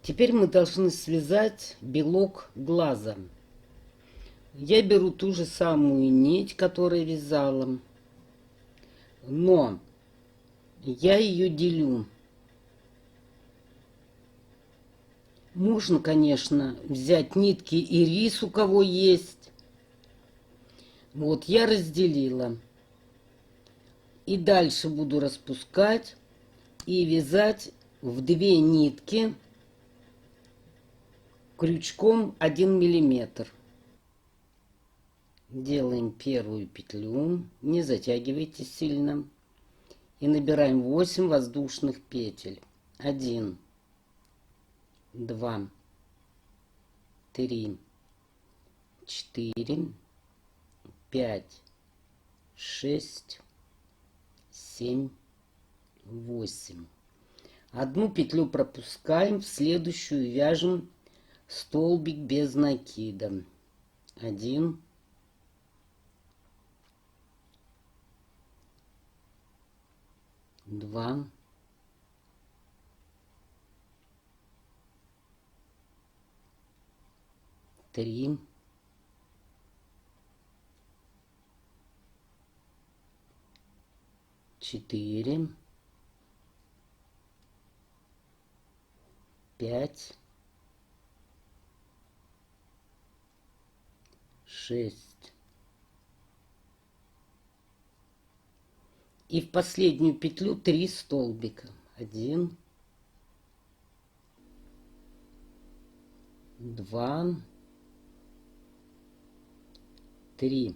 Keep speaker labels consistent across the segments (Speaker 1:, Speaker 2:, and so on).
Speaker 1: Теперь мы должны связать белок глаза. Я беру ту же самую нить, которую вязала, но я ее делю. Можно, конечно, взять нитки ирис, у кого есть. Вот, я разделила. И дальше буду распускать и вязать в 2 нитки крючком 1 миллиметр. Делаем первую петлю, не затягивайте сильно. И набираем 8 воздушных петель. 1, 2, 3, 4, 5, 6, 7, 8. Одну петлю пропускаем, в следующую вяжем столбик без накида. 1, 2, 3, 4, 5, 6. И в последнюю петлю 3 столбика. 1, 2, 3.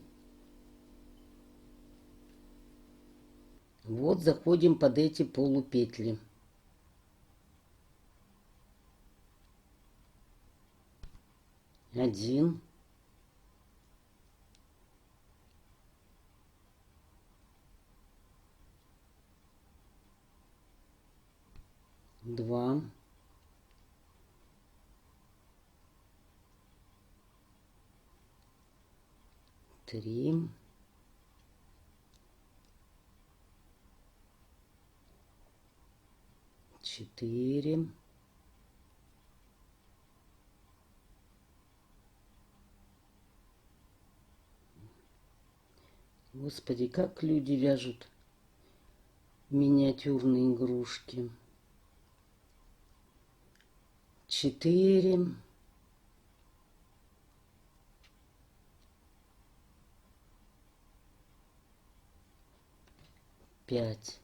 Speaker 1: Вот заходим под эти полупетли. 1, 2, 3, 4, 'Господи, как люди вяжут миниатюрные игрушки. 4, 5.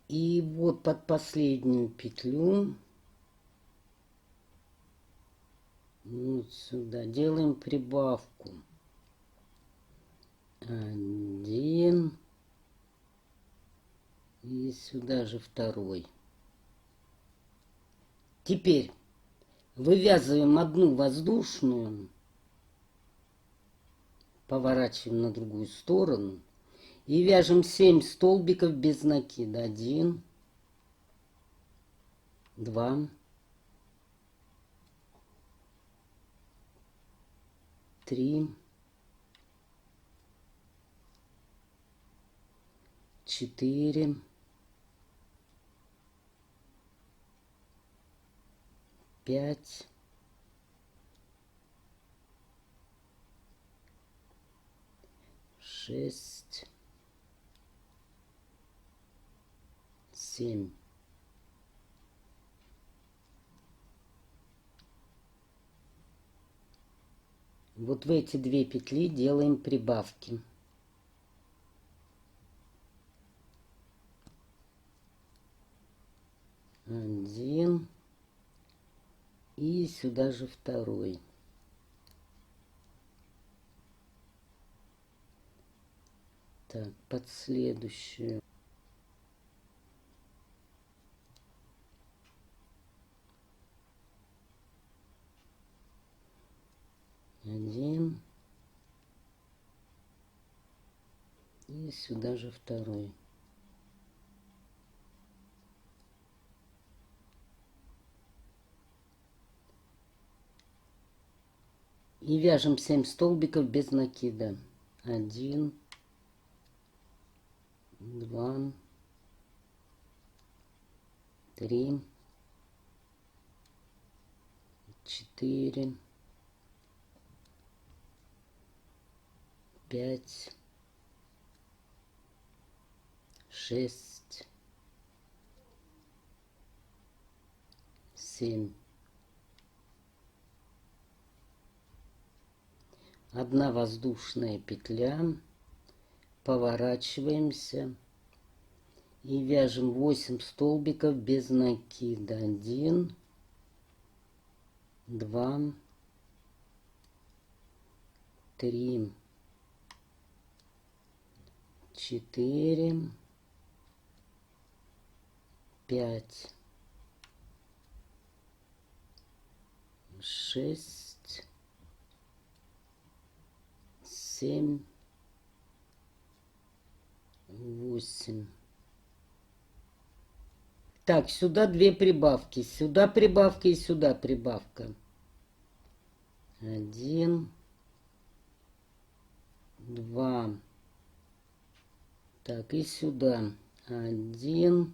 Speaker 1: И вот под последнюю петлю вот сюда делаем прибавку. 1 и сюда же второй. Теперь вывязываем одну воздушную, поворачиваем на другую сторону и вяжем 7 столбиков без накида. 1, 2, 3, 4, 5, 6, 7. Вот в эти 2 петли делаем прибавки. 1 и сюда же второй. Так, под следующую. 1 и сюда же второй. И вяжем 7 столбиков без накида. 1, 2, 3, 4, 5, 6, 7. Одна воздушная петля, поворачиваемся и вяжем 8 столбиков без накида. 1, 2, 3, 4, 5, 6, 7, 8. Так, сюда 2 прибавки. Сюда прибавка и сюда прибавка. 1, 2. Так, и сюда. 1,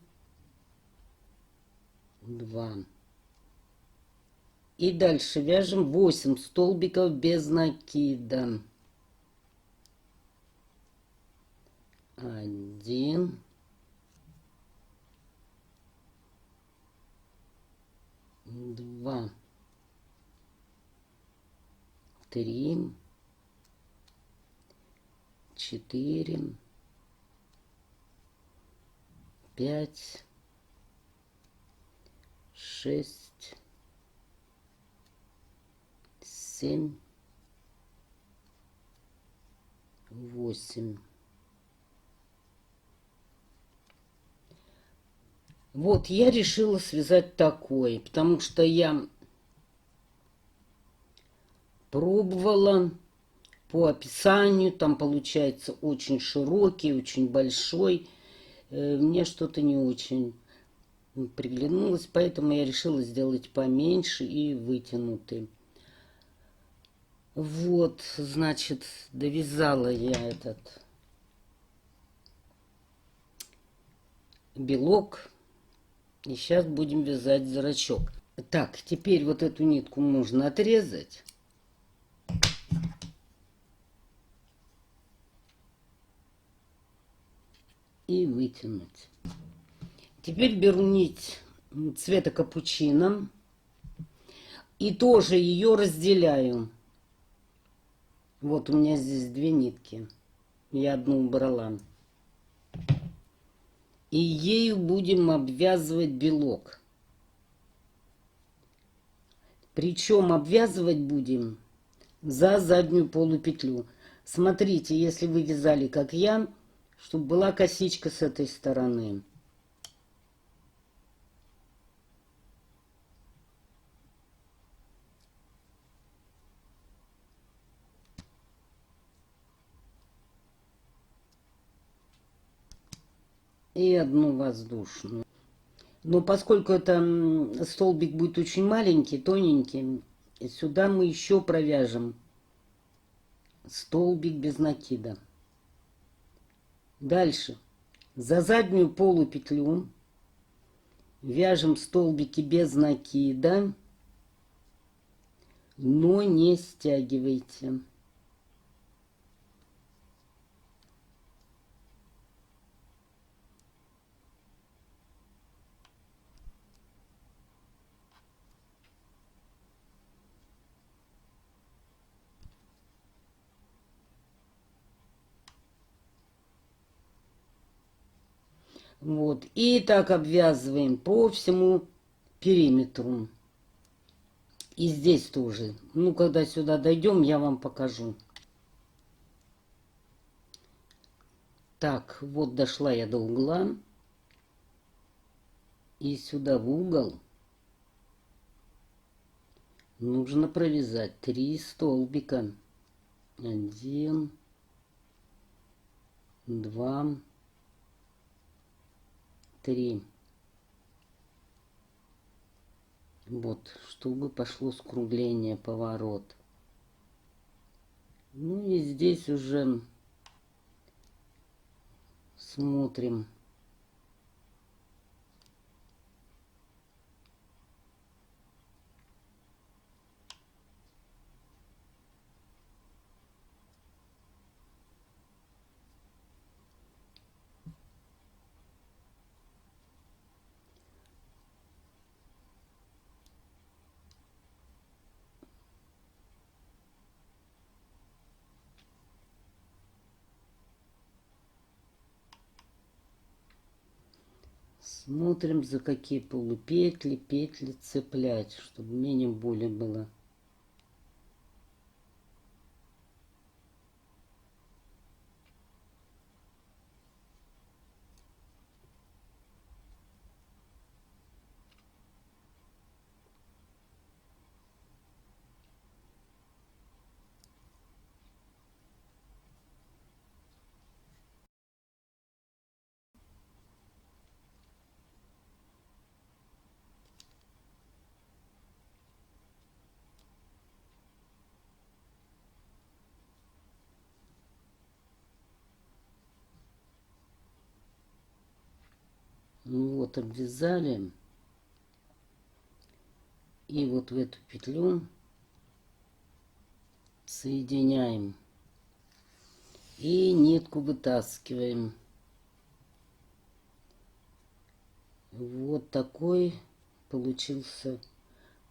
Speaker 1: 2. И дальше вяжем 8 столбиков без накида. 1, 2, 3, 4, 5, 6, 7, 8. Вот, я решила связать такой, потому что я пробовала по описанию, там получается очень широкий, очень большой. Мне что-то не очень приглянулось, поэтому я решила сделать поменьше и вытянутый. Вот, значит, довязала я этот белок. И сейчас будем вязать зрачок. Так, теперь вот эту нитку можно отрезать. И вытянуть. Теперь беру нить цвета капучино. И тоже ее разделяю. Вот у меня здесь 2 нитки. Я одну убрала. И ею будем обвязывать белок. Причем обвязывать будем за заднюю полупетлю. Смотрите, если вы вязали, как я, чтобы была косичка с этой стороны. И одну воздушную. Но поскольку это столбик будет очень маленький, тоненький, сюда мы еще провяжем столбик без накида. Дальше. За заднюю полупетлю вяжем столбики без накида, но не стягивайте. Вот. И так обвязываем по всему периметру. И здесь тоже. Ну, когда сюда дойдем, я вам покажу. Так, вот дошла я до угла. И сюда в угол нужно провязать 3 столбика. 1, 2, 3. Вот, чтобы пошло скругление, поворот. Ну и здесь уже Смотрим. Смотрим, за какие петли цеплять, чтобы менее боли было. Ну вот, обвязали. И вот в эту петлю соединяем. И нитку вытаскиваем. Вот такой получился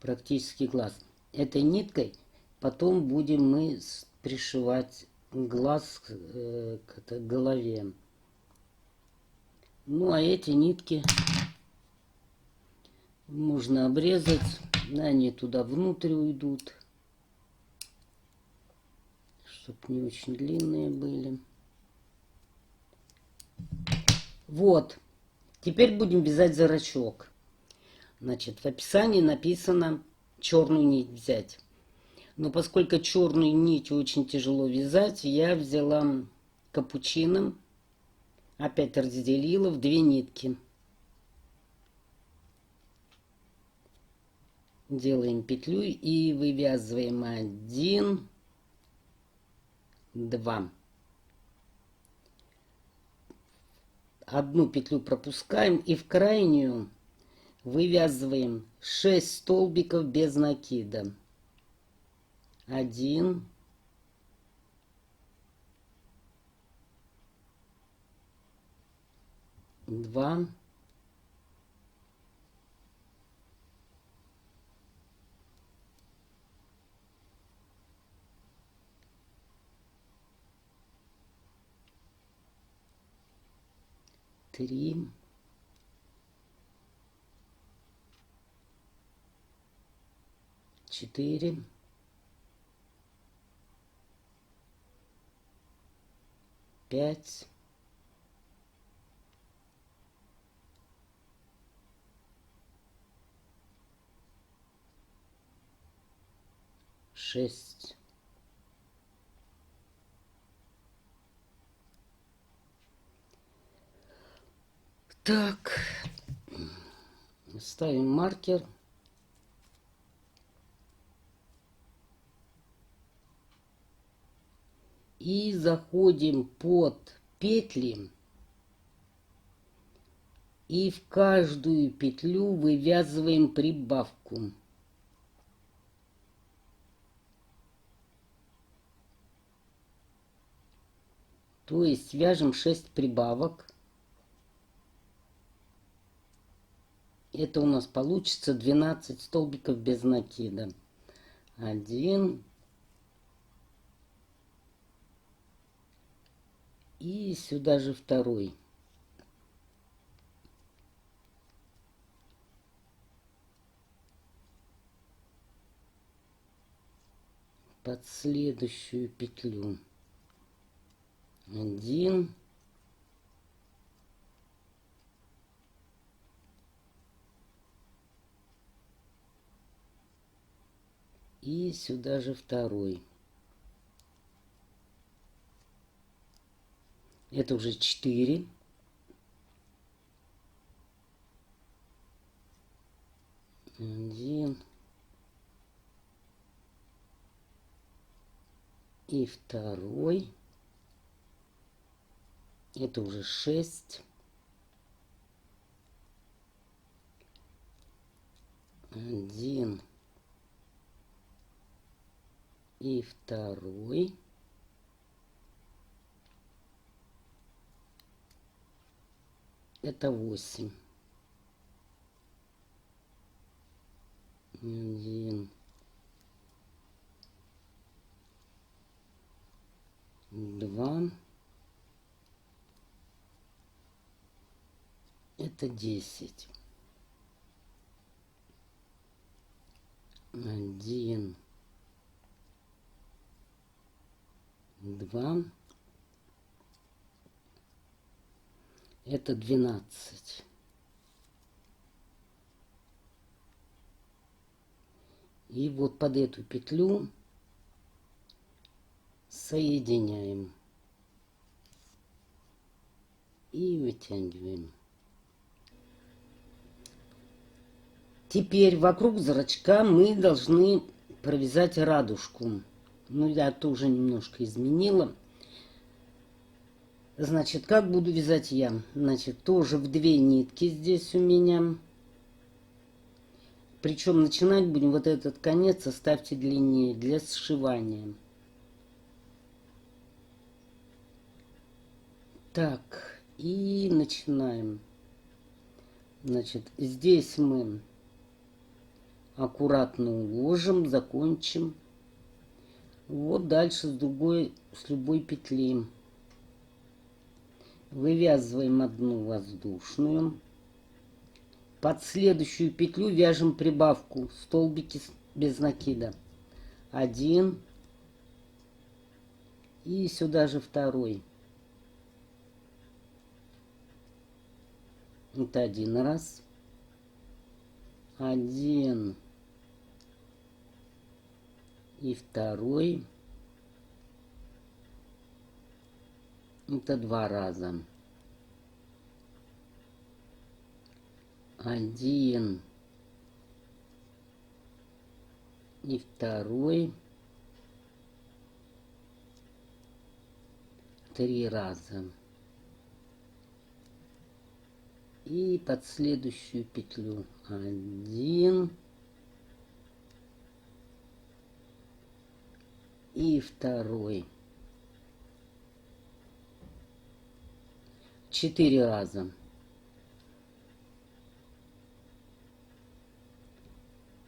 Speaker 1: практически глаз. Этой ниткой потом будем мы пришивать глаз к голове. Ну а эти нитки можно обрезать. Они туда внутрь уйдут, чтобы не очень длинные были. Вот. Теперь будем вязать зрачок. Значит, в описании написано черную нить взять. Но поскольку черную нить очень тяжело вязать, я взяла капучино. Опять разделила в 2 нитки. Делаем петлю и вывязываем 1, 2. Одну петлю пропускаем и в крайнюю вывязываем 6 столбиков без накида. 1, 2, 3, 4, 5, 6. Так, ставим маркер. И заходим под петли. И в каждую петлю вывязываем прибавку. То есть вяжем 6 прибавок. Это у нас получится 12 столбиков без накида. 1. И сюда же второй. Под следующую петлю. 1. И сюда же второй. Это уже 4. 1. И второй. Это уже 6. 1 и 2. Это 8. 1, 2. Это 10. 1, 2. Это 12. И вот под эту петлю соединяем и вытягиваем. Теперь вокруг зрачка мы должны провязать радужку. Ну, я тоже немножко изменила. Значит, как буду вязать я? Значит, тоже в 2 нитки здесь у меня. Причем начинать будем вот этот конец оставьте длиннее для сшивания. Так, и начинаем. Значит, здесь мы аккуратно уложим, закончим. Вот дальше с любой петли вывязываем одну воздушную. Под следующую петлю вяжем прибавку, столбики без накида. 1 и сюда же 2. Это 1 раз. 1 и 2. Это 2 раза. 1 и 2. 3 раза. И под следующую петлю 1 и 2. 4 раза.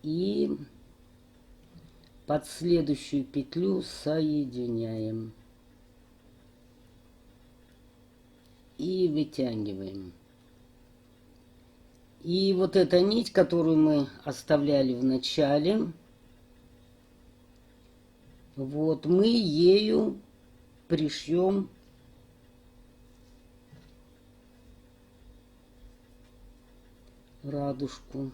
Speaker 1: И под следующую петлю соединяем и вытягиваем. И вот эта нить, которую мы оставляли в начале, вот мы ею пришьем радужку.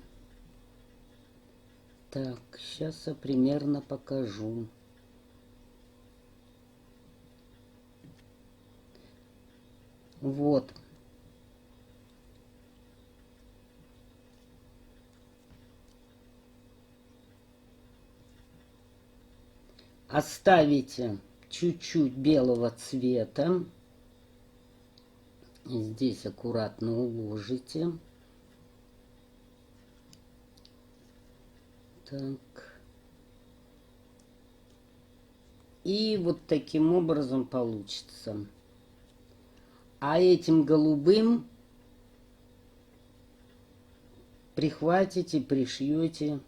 Speaker 1: Так, сейчас я примерно покажу. Вот. Оставите чуть-чуть белого цвета. Здесь аккуратно уложите. Так. И вот таким образом получится. А этим голубым прихватите, пришьете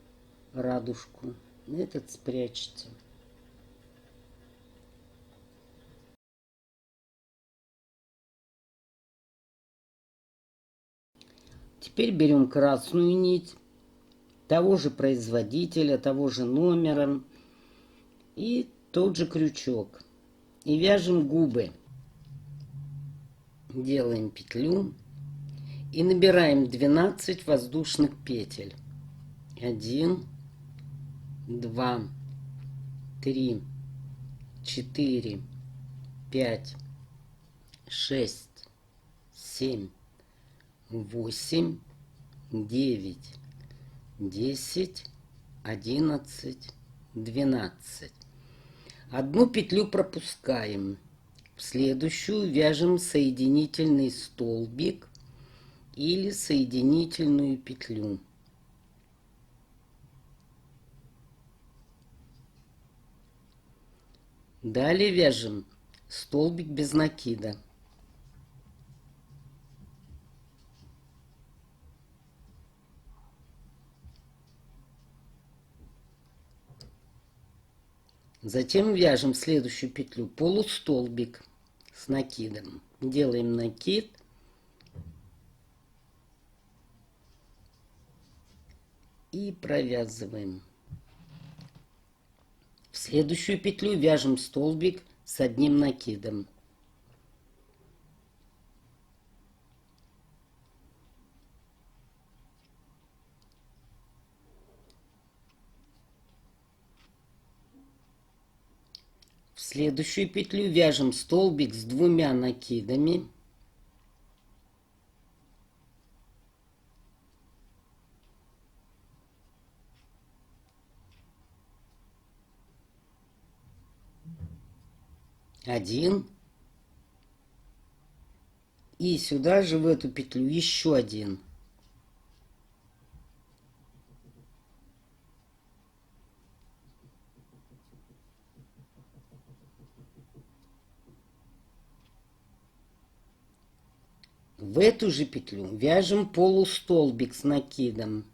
Speaker 1: радужку. Этот спрячьте. Теперь берем красную нить того же производителя, того же номера и тот же крючок. И вяжем губы. Делаем петлю и набираем 12 воздушных петель. 1, 2, 3, 4, 5, 6, 7, 8, 9, 10, 11, 12. Одну петлю пропускаем. В следующую вяжем соединительный столбик или соединительную петлю. Далее вяжем столбик без накида. Затем вяжем следующую петлю полустолбик с накидом. Делаем накид. И провязываем. В следующую петлю вяжем столбик с одним накидом. В следующую петлю вяжем столбик с двумя накидами. Один. И сюда же в эту петлю еще один. В эту же петлю вяжем полустолбик с накидом.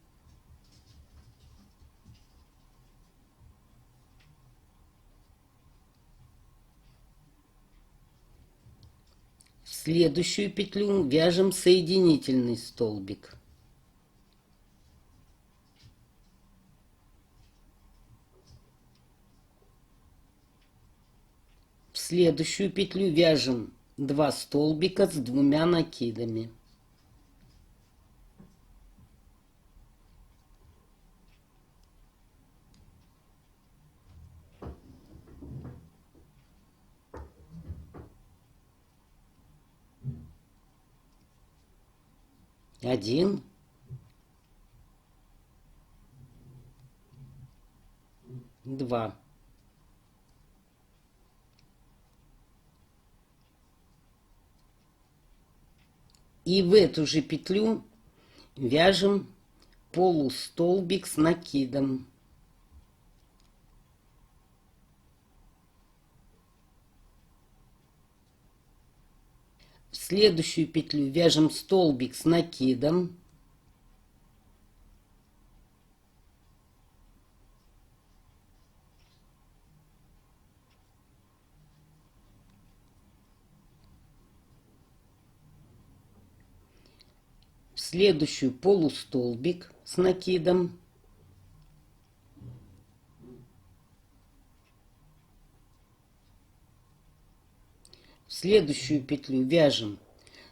Speaker 1: В следующую петлю вяжем соединительный столбик. В следующую петлю вяжем 2 столбика с двумя накидами. Один. Два. И в эту же петлю вяжем полустолбик с накидом. В следующую петлю вяжем столбик с накидом. В следующую полустолбик с накидом. В следующую петлю вяжем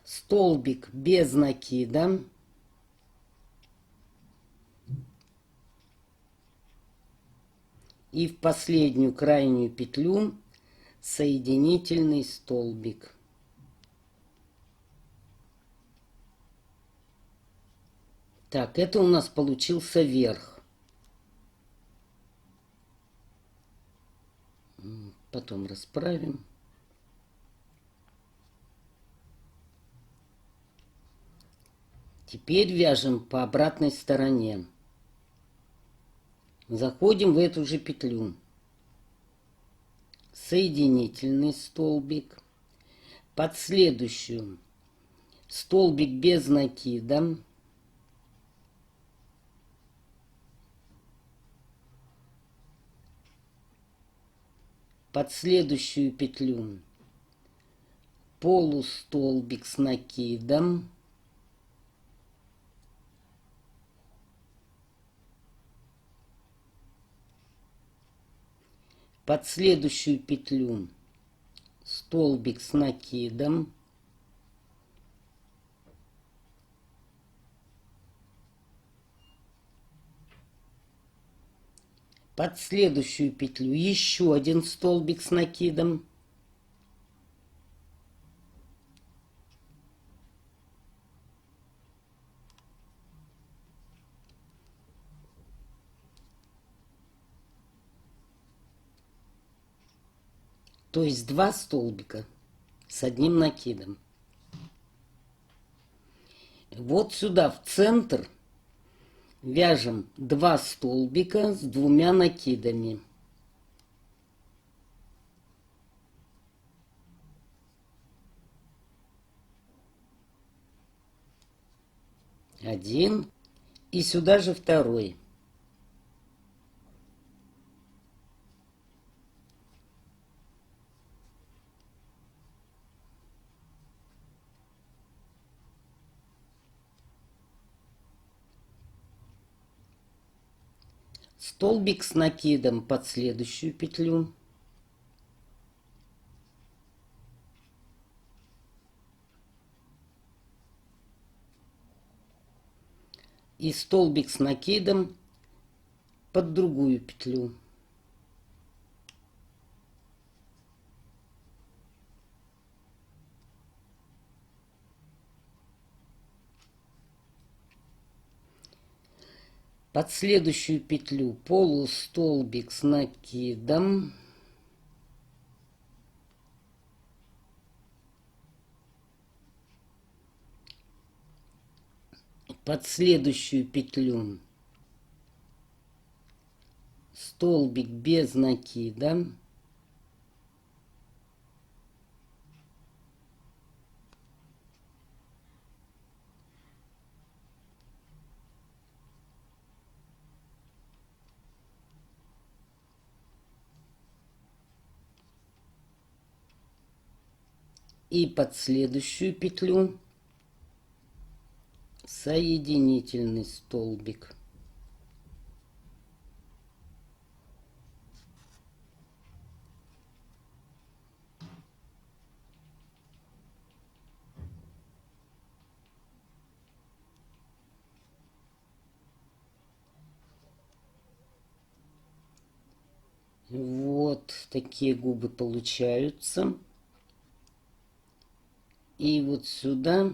Speaker 1: столбик без накида. И в последнюю крайнюю петлю соединительный столбик. Так, это у нас получился верх. Потом расправим. Теперь вяжем по обратной стороне. Заходим в эту же петлю. Соединительный столбик. Под следующую столбик без накида. Под следующую петлю полустолбик с накидом. Под следующую петлю столбик с накидом. Под следующую петлю еще один столбик с накидом. То есть 2 столбика. с одним накидом. Вот сюда в центр вяжем 2 столбика с 2 накидами. Один. И сюда же второй. Столбик с накидом под следующую петлю. И столбик с накидом под другую петлю. Под следующую петлю полустолбик с накидом. Под следующую петлю столбик без накида. И под следующую петлю соединительный столбик. Вот такие губы получаются. И вот сюда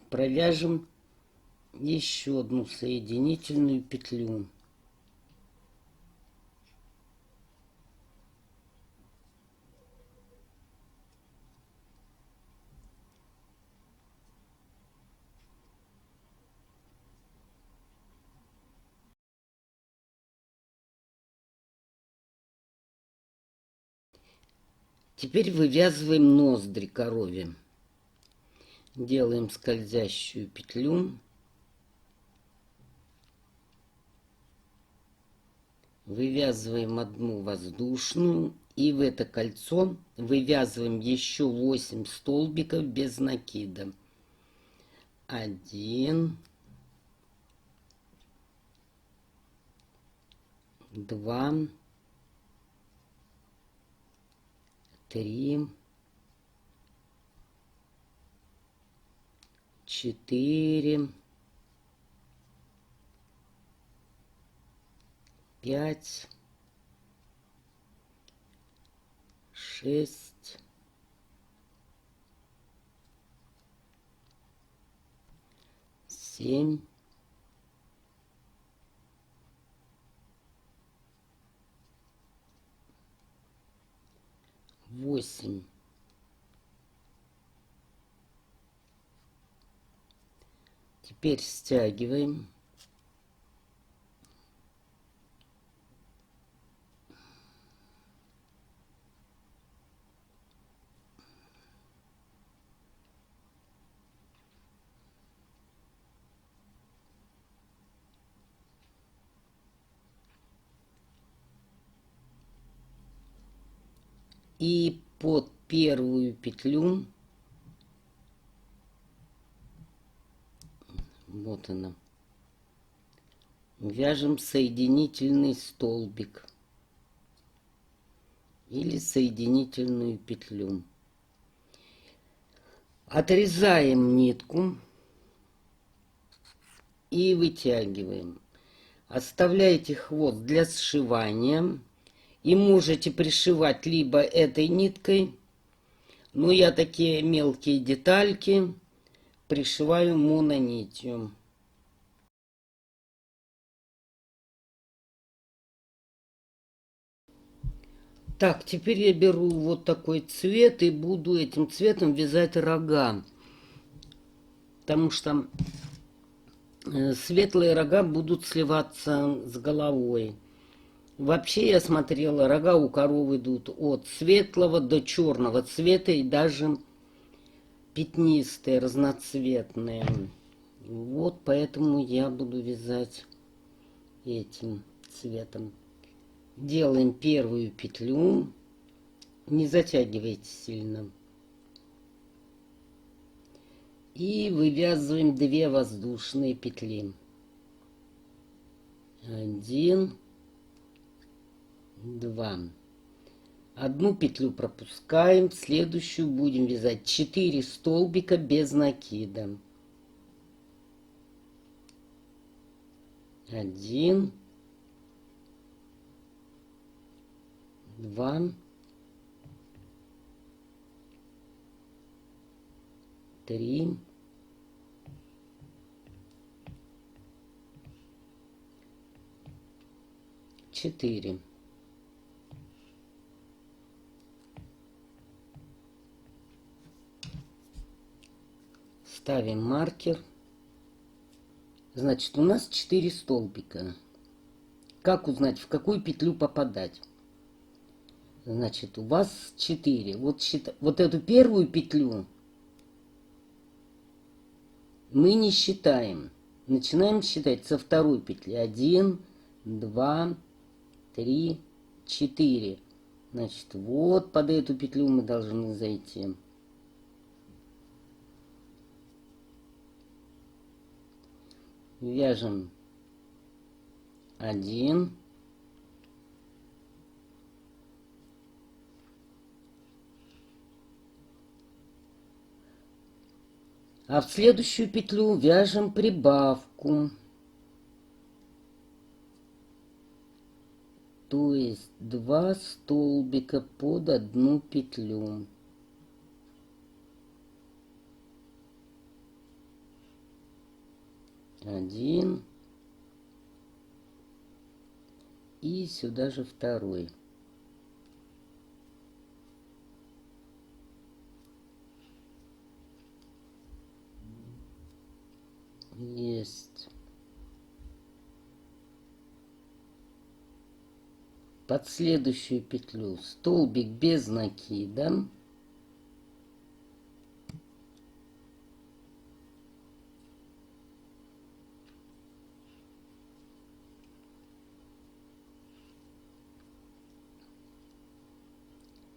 Speaker 1: провяжем еще одну соединительную петлю. Теперь вывязываем ноздри корове. Делаем скользящую петлю. Вывязываем одну воздушную. И в это кольцо вывязываем еще 8 столбиков без накида. 1, 2, 3, 4, 5, 6, 7, 8. Теперь стягиваем. И под первую петлю, вот она, вяжем соединительный столбик или соединительную петлю. Отрезаем нитку и вытягиваем. Оставляйте хвост для сшивания. И можете пришивать либо этой ниткой, но я такие мелкие детальки пришиваю мононитью. Так, теперь я беру вот такой цвет и буду этим цветом вязать рога. Потому что светлые рога будут сливаться с головой. Вообще я смотрела, рога у коров идут от светлого до черного цвета и даже пятнистые, разноцветные. Вот поэтому я буду вязать этим цветом. Делаем первую петлю, не затягивайте сильно. И вывязываем 2 воздушные петли. 1, 2. Одну петлю пропускаем, следующую будем вязать 4 столбика без накида. 1, 2, 3, 4. Ставим маркер. Значит, у нас 4 столбика. Как узнать, в какую петлю попадать? Значит, у вас 4. Вот эту первую петлю мы не считаем. Начинаем считать со второй петли. 1, 2, 3, 4. Значит, вот под эту петлю мы должны зайти. Вяжем 1, а в следующую петлю вяжем прибавку. То есть 2 столбика под одну петлю. Один. И сюда же второй. Есть. Под следующую петлю столбик без накида.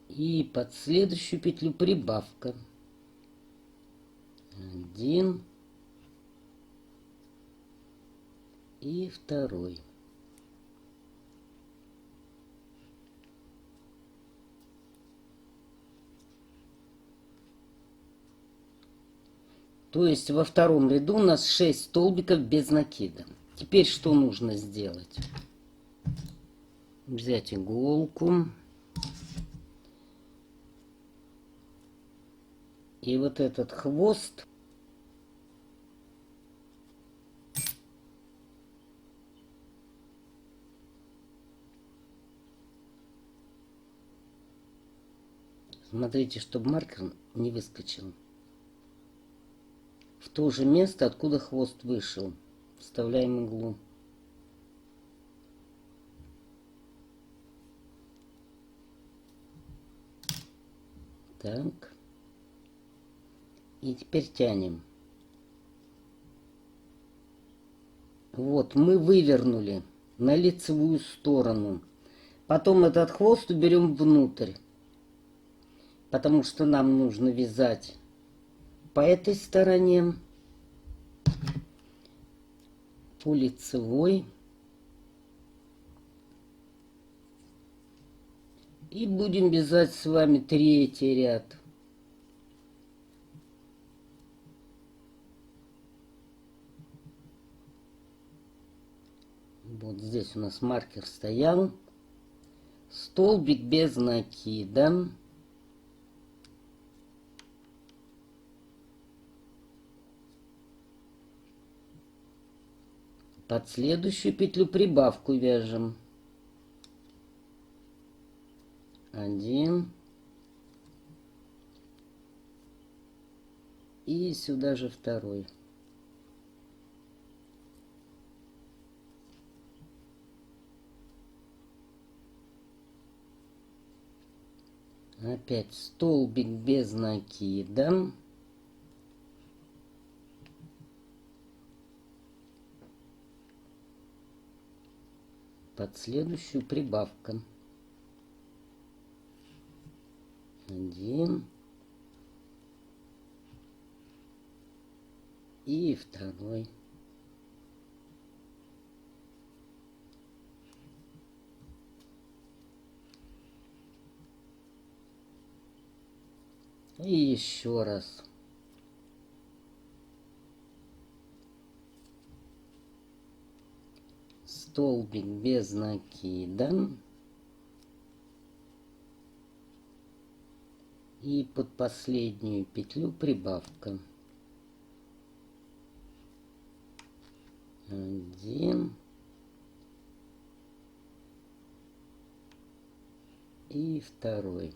Speaker 1: И под следующую петлю прибавка. 1 и второй. То есть во втором ряду у нас 6 столбиков без накида. Теперь что нужно сделать? Взять иголку. И вот этот хвост смотрите, чтобы маркер не выскочил. В то же место, откуда хвост вышел. Вставляем иглу. Так. И теперь тянем. Вот, мы вывернули на лицевую сторону. Потом этот хвост уберем внутрь. Потому что нам нужно вязать по этой стороне, по лицевой. И будем вязать с вами третий ряд. Вот здесь у нас маркер стоял. Столбик без накида. Под следующую петлю прибавку вяжем. Один. И сюда же второй. Опять столбик без накида. Под следующую прибавка. Один. И второй. И еще раз. Столбик без накида. И под последнюю петлю прибавка. Один. И второй.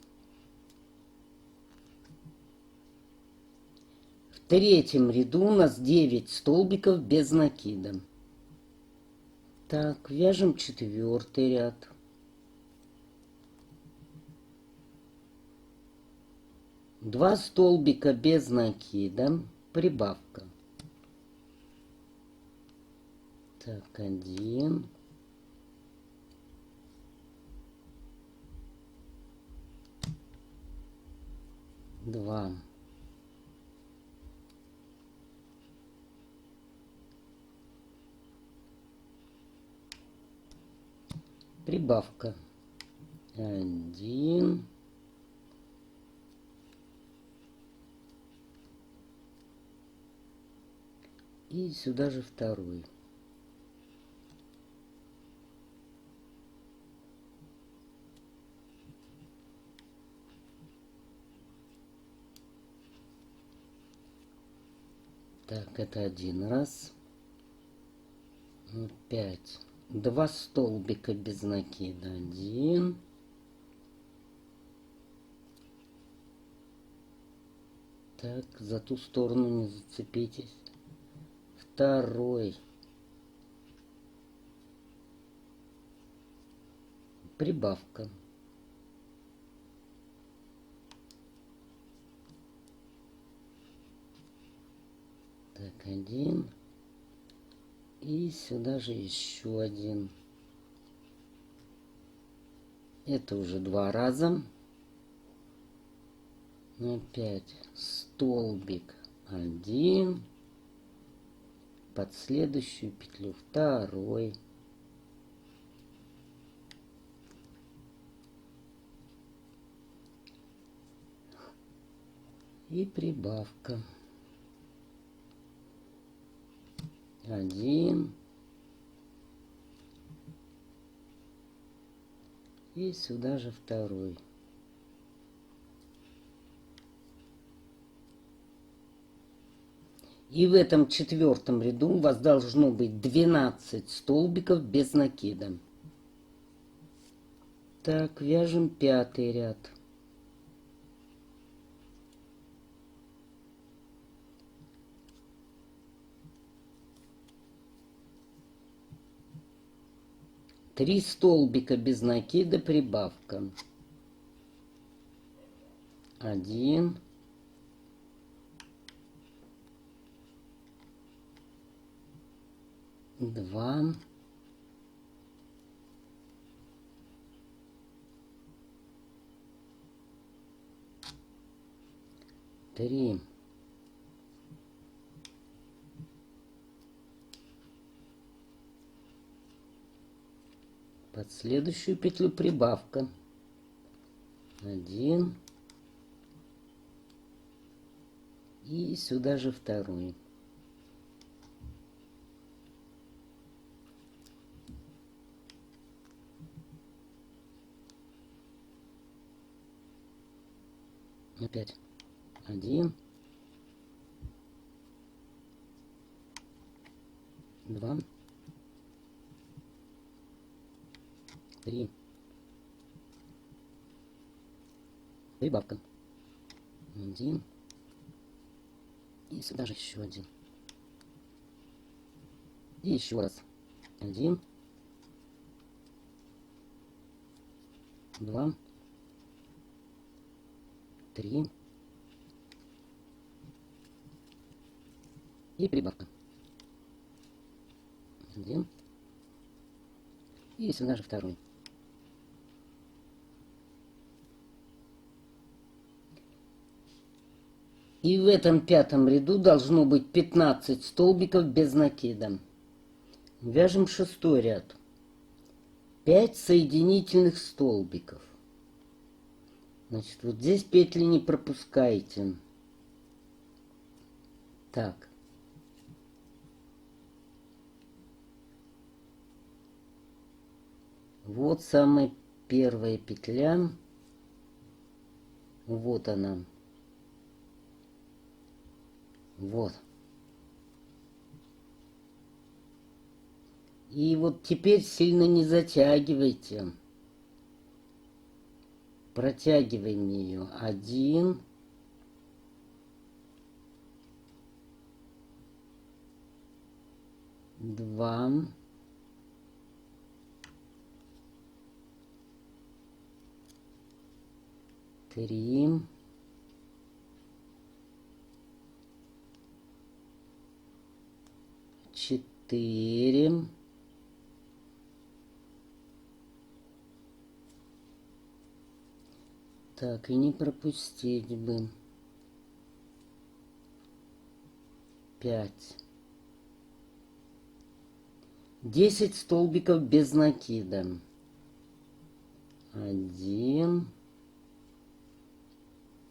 Speaker 1: В третьем ряду у нас 9 столбиков без накида. Так, вяжем четвертый ряд. Два столбика без накида, прибавка. Так, один. Два. Прибавка. Один. И сюда же второй. Так, это один раз. Опять. Два столбика без накида. Один. Так, за ту сторону не зацепитесь. Второй. Прибавка. Так, один. И сюда же еще один. Это уже два раза. Опять столбик один. Под следующую петлю второй. И прибавка. Один. И сюда же второй. И в этом четвертом ряду у вас должно быть 12 столбиков без накида. Так, вяжем пятый ряд. Три столбика без накида, прибавка. Один. Два. Три. Под следующую петлю прибавка. Один. И сюда же второй. Опять. Один. Два. Три. Прибавка. Один. И сюда же еще один. И еще раз. Один. Два. Три. И прибавка. Один. И сюда же второй. И в этом пятом ряду должно быть 15 столбиков без накида. Вяжем шестой ряд. 5 соединительных столбиков. Значит, вот здесь петли не пропускайте. Так. Вот самая первая петля. Вот она. Вот. И вот теперь сильно не затягивайте. Протягиваем ее. Один. Два. Три. Четыре. Так, и не пропустить бы. 5. 10 столбиков без накида. 1,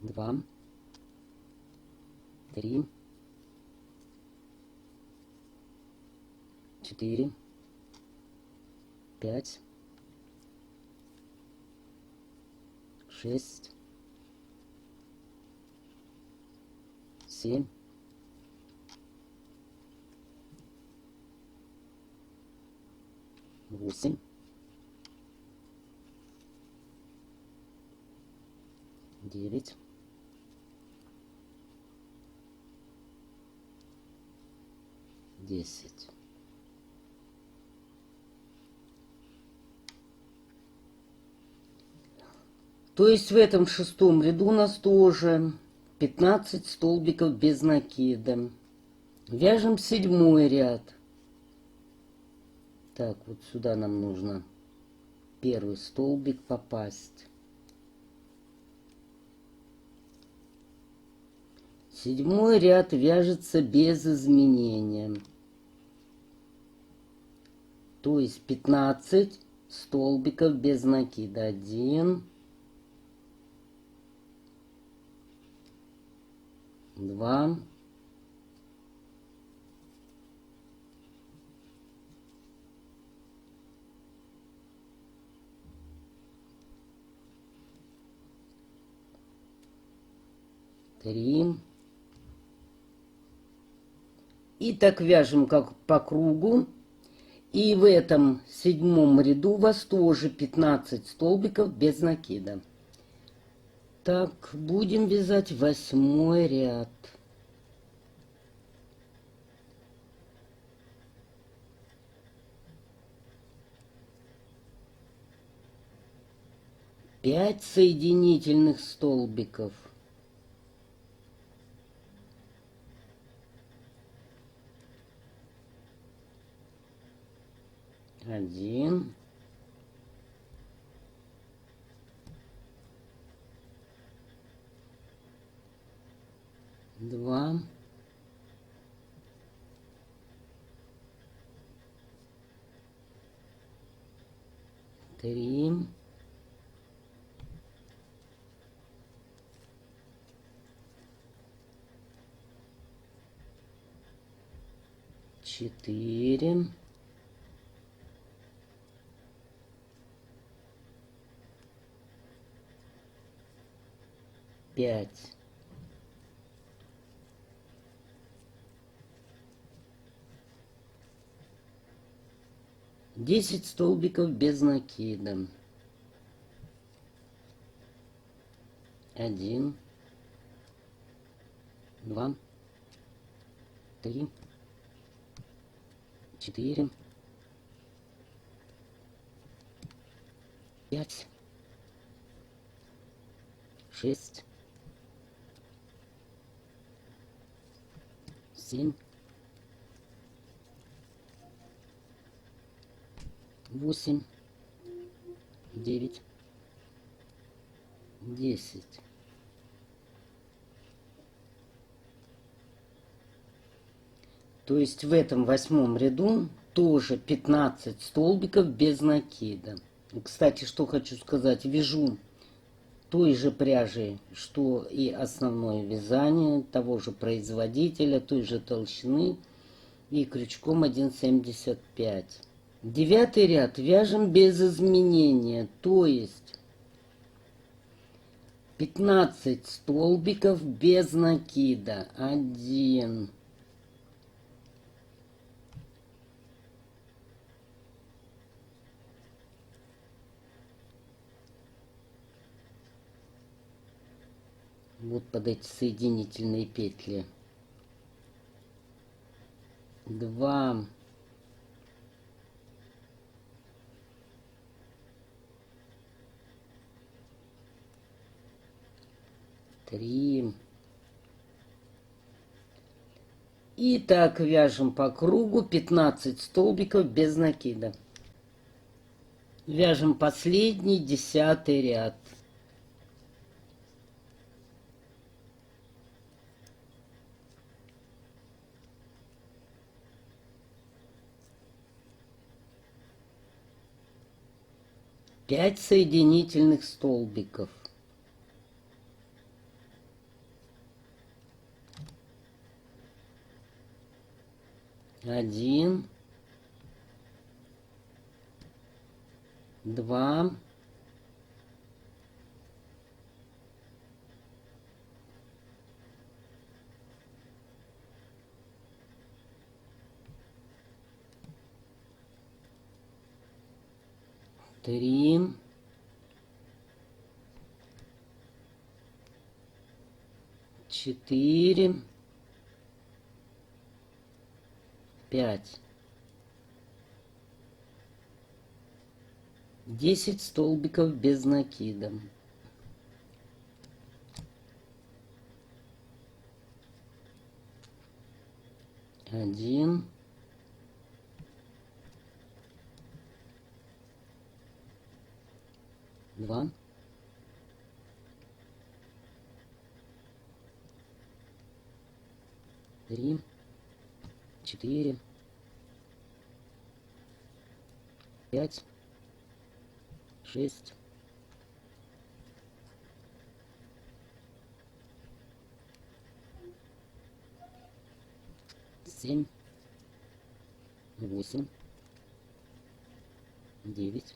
Speaker 1: 2, 3, 4, 5, 6, 7, 8, 9, 10. То есть в этом шестом ряду у нас тоже 15 столбиков без накида. Вяжем седьмой ряд. Так, вот сюда нам нужно первый столбик попасть. Седьмой ряд вяжется без изменения. То есть 15 столбиков без накида. 1, 2, 3. И так вяжем как по кругу. И в этом седьмом ряду у вас тоже 15 столбиков без накида. Так, будем вязать восьмой ряд. Пять соединительных столбиков. Один. Два. Три. Четыре. 5. 10 столбиков без накида. 1, 2, 3, 4, 5, 6, 7, 8, 9, 10. То есть в этом 8-м ряду тоже 15 столбиков без накида. Кстати, что хочу сказать, вяжу той же пряжей, что и основное вязание, того же производителя, той же толщины и крючком 1,75. 9-й ряд вяжем без изменения, то есть 15 столбиков без накида. 1, вот под эти соединительные петли. 2, 3. И так вяжем по кругу 15 столбиков без накида. Вяжем последний 10-й ряд. Пять соединительных столбиков. Один, два, три, четыре, 5. 10 столбиков без накида. Один, два, три, 4, 5, 6, 7, 8, 9,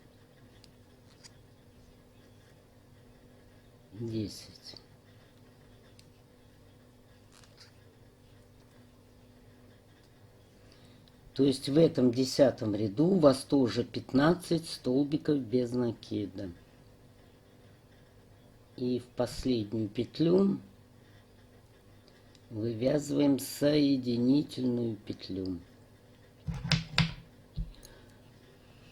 Speaker 1: 10. То есть в этом 10-м ряду у вас тоже 15 столбиков без накида. И в последнюю петлю вывязываем соединительную петлю.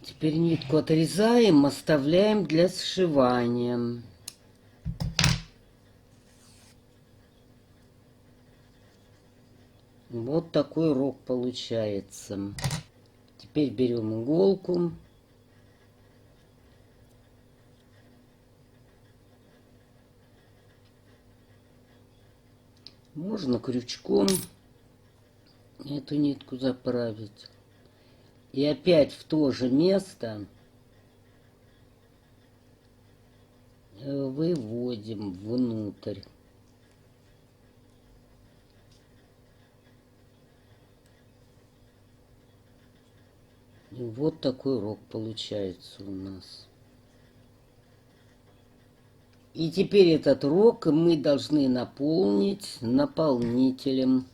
Speaker 1: Теперь нитку отрезаем, оставляем для сшивания. Вот такой рог получается. Теперь берем иголку. Можно крючком эту нитку заправить. И опять в то же место выводим внутрь. И вот такой рог получается у нас. И теперь этот рог мы должны наполнить наполнителем.